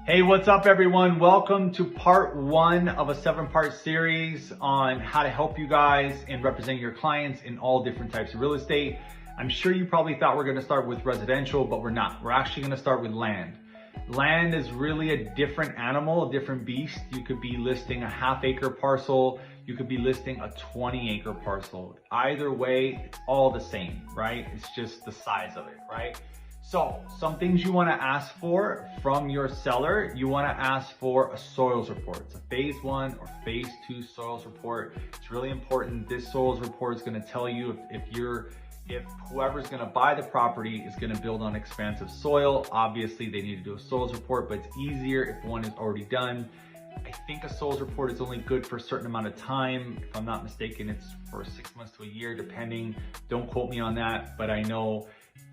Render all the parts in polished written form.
Hey, what's up everyone? Welcome to part one of a 7-part series on how to help you guys in representing your clients in all different types of real estate. I'm sure you probably thought we're gonna start with residential, but we're not. We're actually gonna start with land. Land is really a different animal, a different beast. You could be listing a half-acre parcel. You could be listing a 20-acre parcel. Either way, it's all the same, right? It's just the size of it, right? So some things you want to ask for from your seller, you want to ask for a soils report. It's a phase 1 or phase 2 soils report. It's really important. This soils report is going to tell you if whoever's going to buy the property is going to build on expansive soil. Obviously they need to do a soils report, but it's easier if one is already done. I think a soils report is only good for a certain amount of time. If I'm not mistaken, it's for 6 months to a year, depending. Don't quote me on that, but I know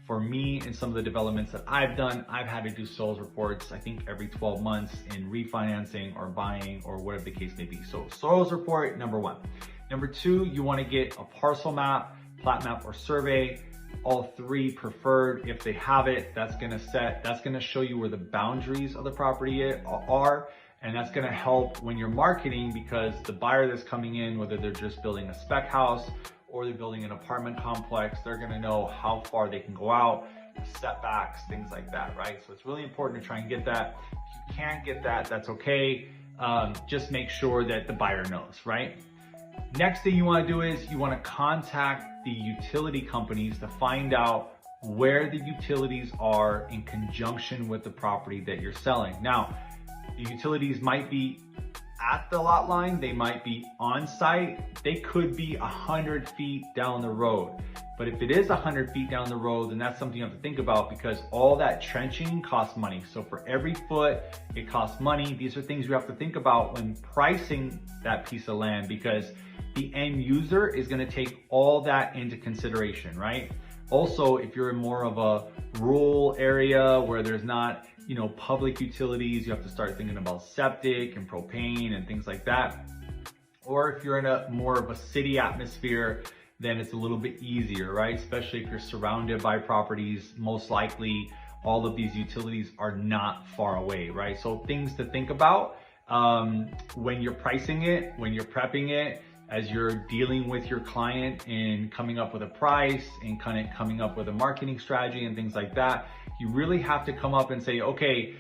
for me, in some of the developments that I've done, I've had to do soils reports, I think every 12 months in refinancing or buying or whatever the case may be. So soils report, number 1. Number 2, you want to get a parcel map, plat map, or survey. All 3 preferred. If they have it, that's going to show you where the boundaries of the property are. And that's going to help when you're marketing, because the buyer that's coming in, whether they're just building a spec house or they're building an apartment complex, they're going to know how far they can go out, setbacks, things like that, right? So it's really important to try and get that. If you can't get that, that's okay. Just make sure that the buyer knows, right? Next thing you want to do is you want to contact the utility companies to find out where the utilities are in conjunction with the property that you're selling. Now, the utilities might be at the lot line, they might be on site, they could be 100 feet down the road. But if it is 100 feet down the road, then that's something you have to think about, because all that trenching costs money. So for every foot, it costs money. These are things you have to think about when pricing that piece of land, because the end user is going to take all that into consideration, right? Also, if you're in more of a rural area where there's not, public utilities, you have to start thinking about septic and propane and things like that. Or if you're in a more of a city atmosphere, then it's a little bit easier, right? Especially if you're surrounded by properties, most likely all of these utilities are not far away, right? So things to think about when you're pricing it, when you're prepping it, as you're dealing with your client and coming up with a price and kind of coming up with a marketing strategy and things like that. You really have to come up and say, okay,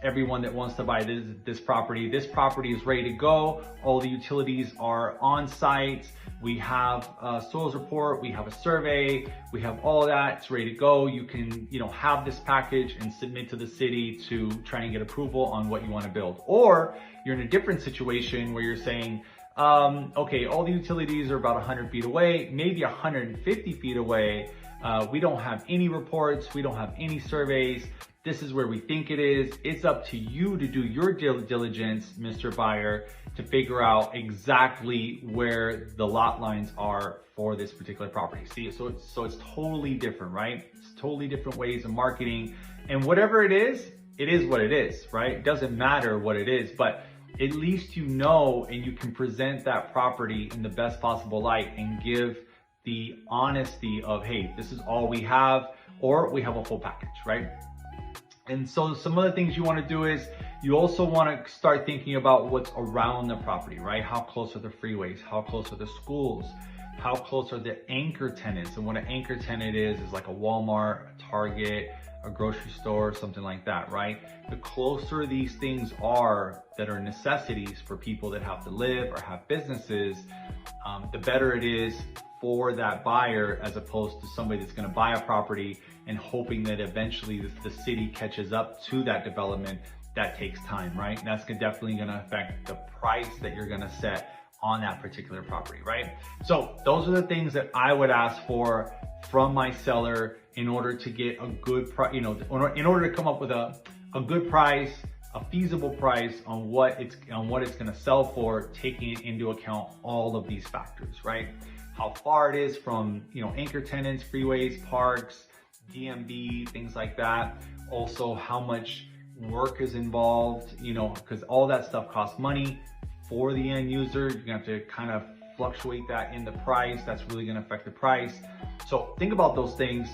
everyone that wants to buy this property is ready to go. All the utilities are on site. We have a soils report, we have a survey, we have all that, it's ready to go. You can, have this package and submit to the city to try and get approval on what you want to build. Or you're in a different situation where you're saying, okay, all the utilities are about 100 feet away, maybe 150 feet away. We don't have any reports. We don't have any surveys. This is where we think it is. It's up to you to do your diligence, Mr. Buyer, to figure out exactly where the lot lines are for this particular property. See, so it's totally different, right? It's totally different ways of marketing. And whatever it is what it is, right? It doesn't matter what it is, but at least you know, and you can present that property in the best possible light and give the honesty of, hey, this is all we have, or we have a full package, right? And so some of the things you want to do is you also want to start thinking about what's around the property, right? How close are the freeways? How close are the schools? How close are the anchor tenants? And what an anchor tenant is like a Walmart, a Target, a grocery store, something like that, right? The closer these things are that are necessities for people that have to live or have businesses, the better it is for that buyer, as opposed to somebody that's going to buy a property and hoping that eventually the city catches up to that development. That takes time, right? And that's definitely going to affect the price that you're going to set on that particular property, right? So those are the things that I would ask for from my seller in order to get a good price, in order to come up with a good price, a feasible price on what it's going to sell for, taking into account all of these factors, right? How far it is from, anchor tenants, freeways, parks, DMV, things like that. Also, how much work is involved, because all that stuff costs money for the end user. You're gonna have to kind of fluctuate that in the price. That's really gonna affect the price. So think about those things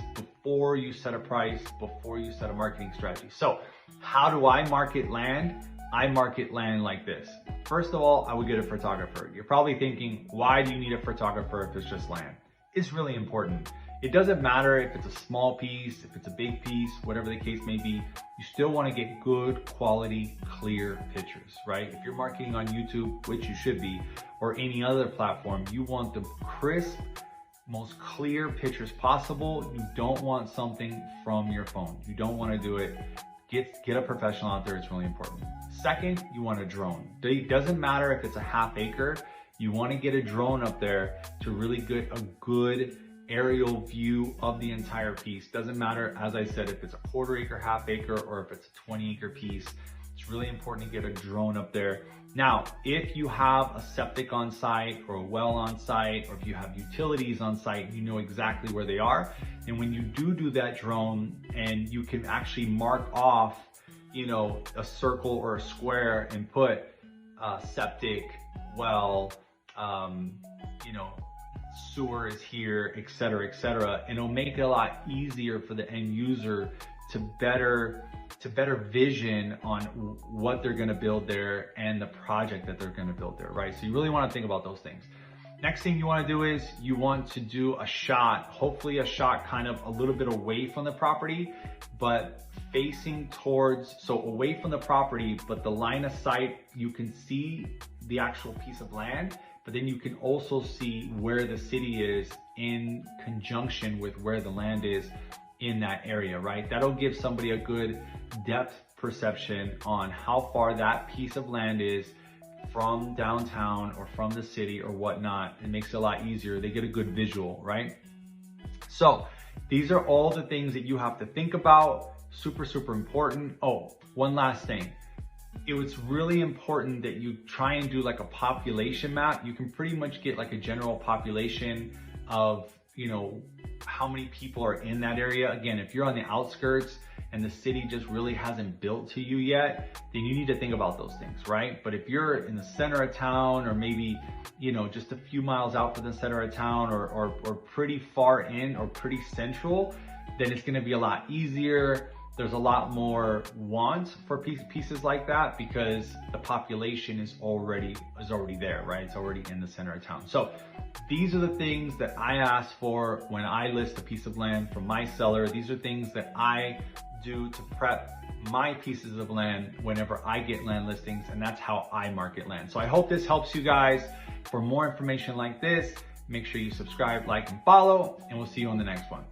before you set a price, before you set a marketing strategy. So how do I market land? I market land like this. First of all, I would get a photographer. You're probably thinking, why do you need a photographer if it's just land? It's really important. It doesn't matter if it's a small piece, if it's a big piece, whatever the case may be, you still want to get good quality, clear pictures, right? If you're marketing on YouTube, which you should be, or any other platform, you want the crisp, most clear pictures possible. You don't want something from your phone. You don't want to do it. Get a professional out there. It's really important. Second, you want a drone. It doesn't matter if it's a half acre. You want to get a drone up there to really get a good aerial view of the entire piece. Doesn't matter, as I said, if it's a quarter acre, half acre, or if it's a 20 acre piece. It's really important to get a drone up there. Now, if you have a septic on site or a well on site, or if you have utilities on site, you know exactly where they are. And when you do that drone, and you can actually mark off, you know, a circle or a square and put septic, well, you know, sewer is here, et cetera, and it'll make it a lot easier for the end user to better vision on what they're going to build there and the project that they're going to build there, right? So you really want to think about those things. Next thing you want to do is you want to do a shot, hopefully a shot kind of a little bit away from the property, but facing towards, so away from the property, but the line of sight, you can see the actual piece of land, but then you can also see where the city is in conjunction with where the land is in that area, right? That'll give somebody a good depth perception on how far that piece of land is from downtown or from the city or whatnot. It makes it a lot easier. They get a good visual, right? So these are all the things that you have to think about. Super, super important. Oh, one last thing. It was really important that you try and do like a population map. You can pretty much get like a general population of, you know, how many people are in that area. Again, if you're on the outskirts and the city just really hasn't built to you yet, then you need to think about those things, right? But if you're in the center of town, or maybe, you know, just a few miles out from the center of town, or pretty far in, or pretty central, then it's gonna be a lot easier. There's a lot more want for pieces like that because the population is already there, right? It's already in the center of town. So these are the things that I ask for when I list a piece of land from my seller. These are things that I do to prep my pieces of land whenever I get land listings, and that's how I market land. So I hope this helps you guys. For more information like this, make sure you subscribe, like, and follow, and we'll see you on the next one.